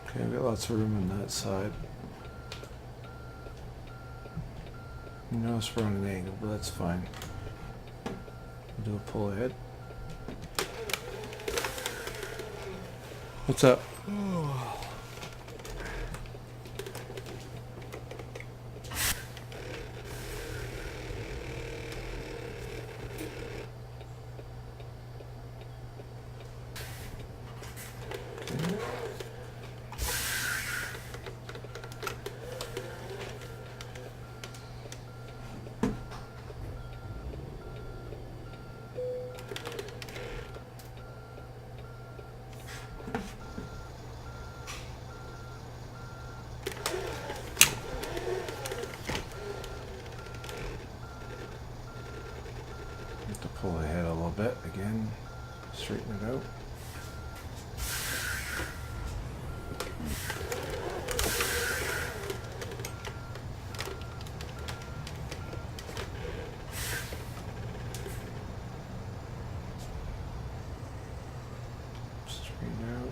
Okay, I've got lots of room on that side. Notice we're on an angle, but that's fine. We'll do a pull ahead. What's up? Pull ahead a little bit again, straighten it out. Straighten out.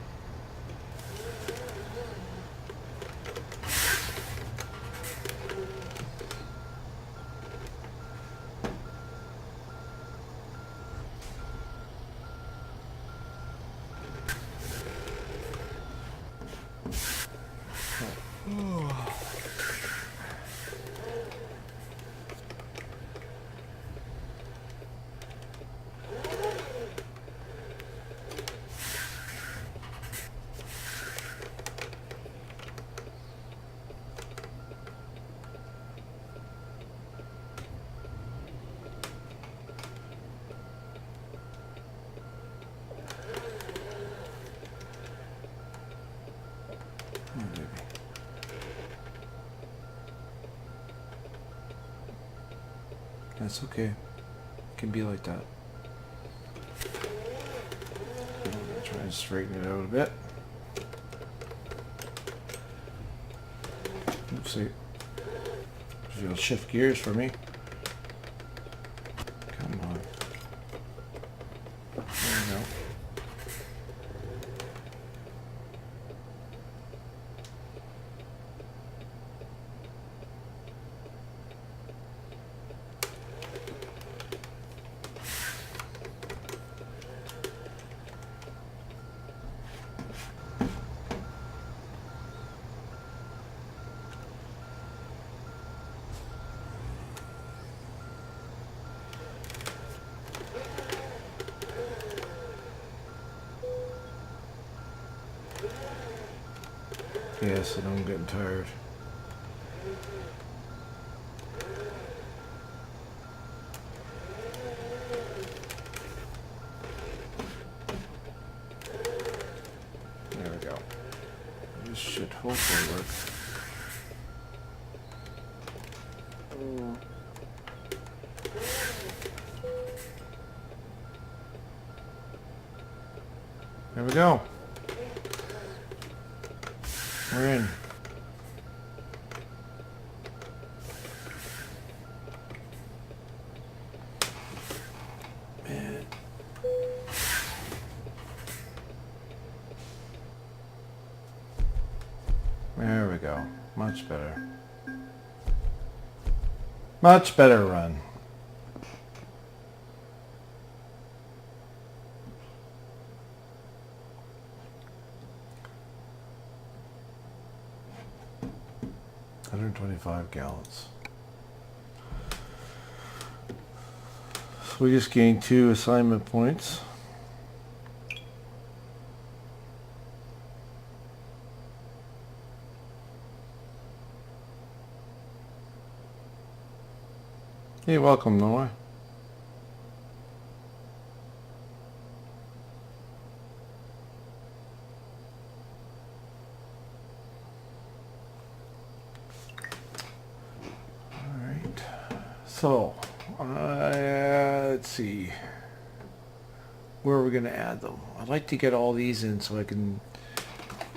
That's okay. It can be like that. I'm gonna try and straighten it out a bit. Oopsie. You'll shift gears for me. Come on. There we go. Yes, and I'm getting tired. There we go. This should hopefully work. There we go. We're in. And there we go. Much better. Much better run. $125 gallons. So we just gained 2 assignment points. Hey, welcome, Noah. So, let's see. Where are we going to add them? I'd like to get all these in so I can...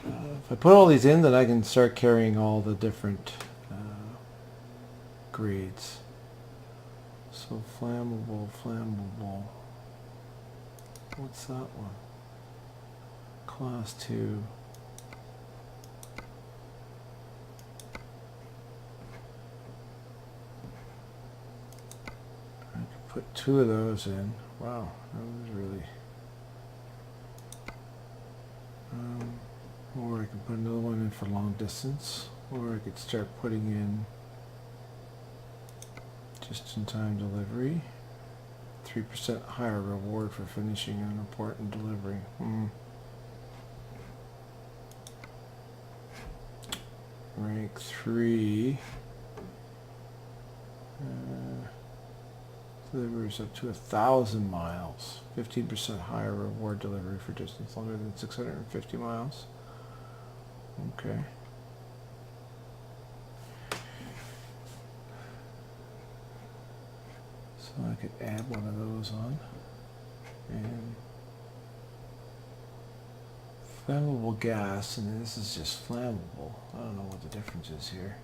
if I put all these in, then I can start carrying all the different grades. So flammable. What's that one? Class 2. Put 2 of those in. Wow, that was really... or I could put another one in for long distance, or I could start putting in just-in-time delivery. 3% higher reward for finishing an important delivery. Rank 3. Delivers up to 1,000 miles. 15% higher reward delivery for distance longer than 650 miles. Okay. So I could add one of those on. And flammable gas, and this is just flammable. I don't know what the difference is here.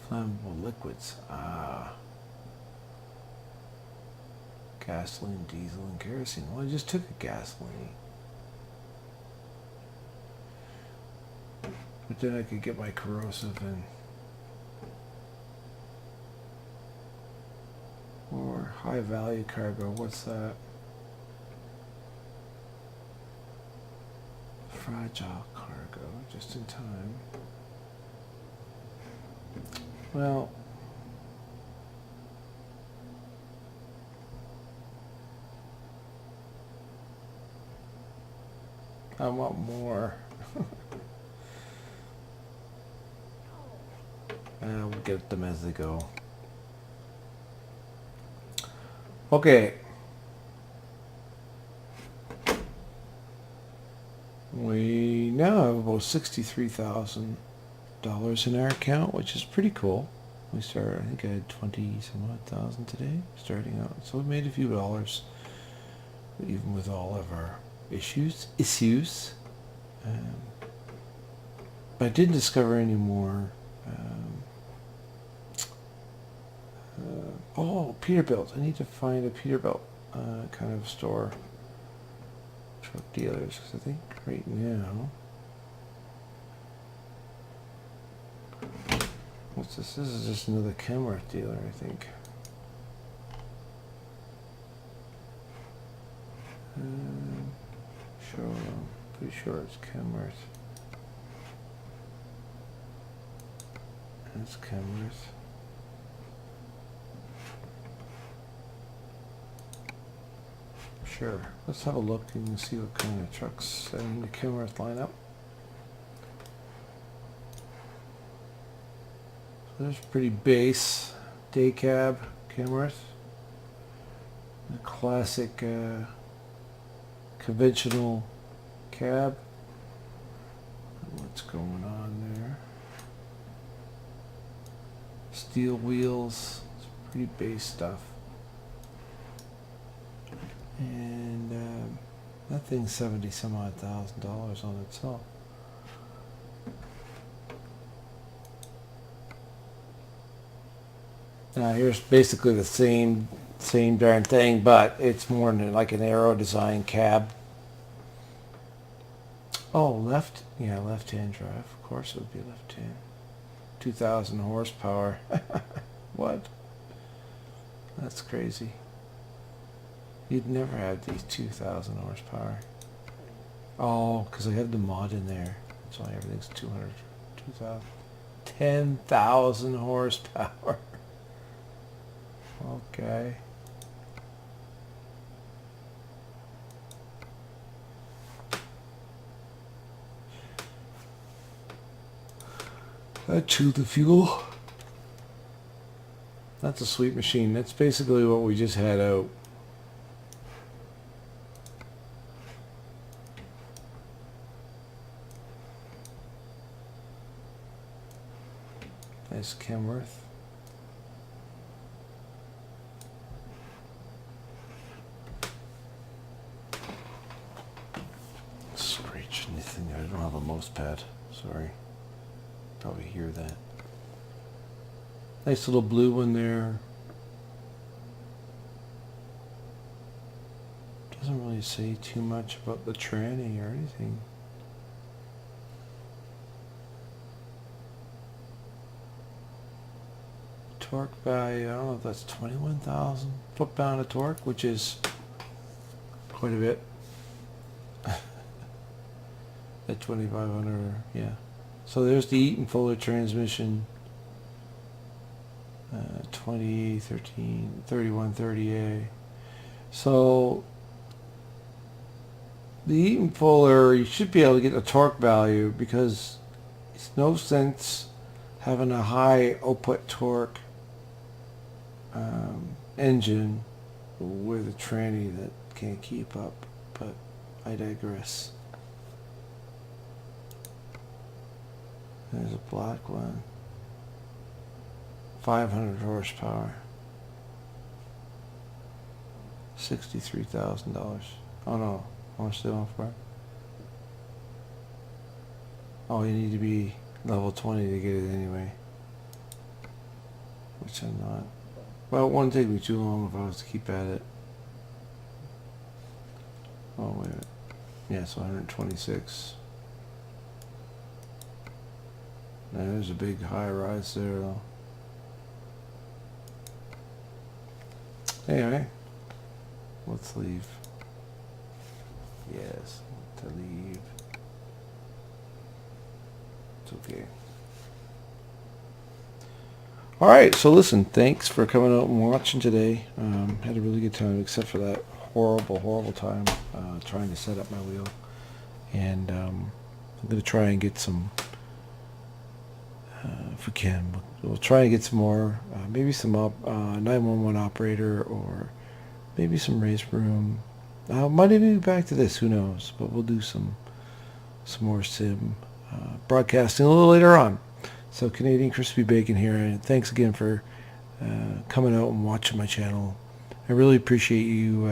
Flammable liquids. Gasoline, diesel, and kerosene. Well, I just took a gasoline. But then I could get my corrosive and... or high value cargo. What's that? Fragile cargo, just in time. Well, I want more. And we'll get them as they go. Okay. We now have about $63,000 in our account, which is pretty cool. We started, I think I had 20 some odd thousand today, starting out. So we made a few dollars, even with all of our issues. But I didn't discover any more. Oh, Peterbilt. I need to find a Peterbilt kind of store. Truck dealers, because I think right now... What's this? This is just another Kenworth dealer, I think. Sure, I'm pretty sure it's Kenworth. That's Kenworth. Sure. Let's have a look and see what kind of trucks in the Kenworth lineup. There's pretty base day cab Kenworth. A classic conventional cab. What's going on there? Steel wheels. It's pretty base stuff. And that thing's 70 some odd $1,000 on itself. Now here's basically the same darn thing, but it's more like an aero design cab. Oh, left-hand drive. Of course it would be left-hand. 2,000 horsepower. What? That's crazy. You'd never have these 2,000 horsepower. Oh, because I have the mod in there. That's why everything's 200, 2,000. 10,000 horsepower. Okay. That chewed the fuel. That's a sweet machine. That's basically what we just had out. Nice Kenworth. Screech anything. I don't have a mouse pad. Sorry. Probably hear that. Nice little blue one there. Doesn't really say too much about the tranny or anything. Torque value, I don't know if that's 21,000 foot-pound of torque, which is quite a bit. At 2,500, yeah. So there's the Eaton Fuller transmission, 2013 3130A. So the Eaton Fuller, you should be able to get a torque value, because it's no sense having a high output torque engine with a tranny that can't keep up, but I digress. There's a black one. 500 horsepower. $63,000. Oh no, how much they want for it? Oh, you need to be level 20 to get it anyway. Which I'm not. Well, it wouldn't take me too long if I was to keep at it. Oh, wait a minute. Yeah, so 126. Now, there's a big high rise there, though. Anyway, let's leave. Yes, to leave. It's okay. Alright, so listen, thanks for coming out and watching today. Had a really good time, except for that horrible time trying to set up my wheel. And I'm going to try and get some, if we can, we'll try and get some more, maybe some 911 operator, or maybe some race room. Might even be back to this, who knows, but we'll do some more sim broadcasting a little later on. So Canadian Crispy Bacon here, and thanks again for coming out and watching my channel. I really appreciate you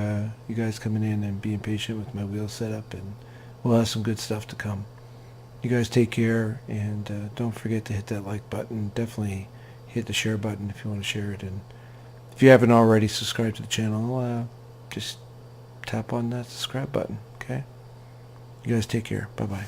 you guys coming in and being patient with my wheel setup, and we'll have some good stuff to come. You guys take care, and don't forget to hit that like button. Definitely hit the share button if you want to share it, and if you haven't already subscribed to the channel, just tap on that subscribe button. Okay? You guys take care. Bye-bye.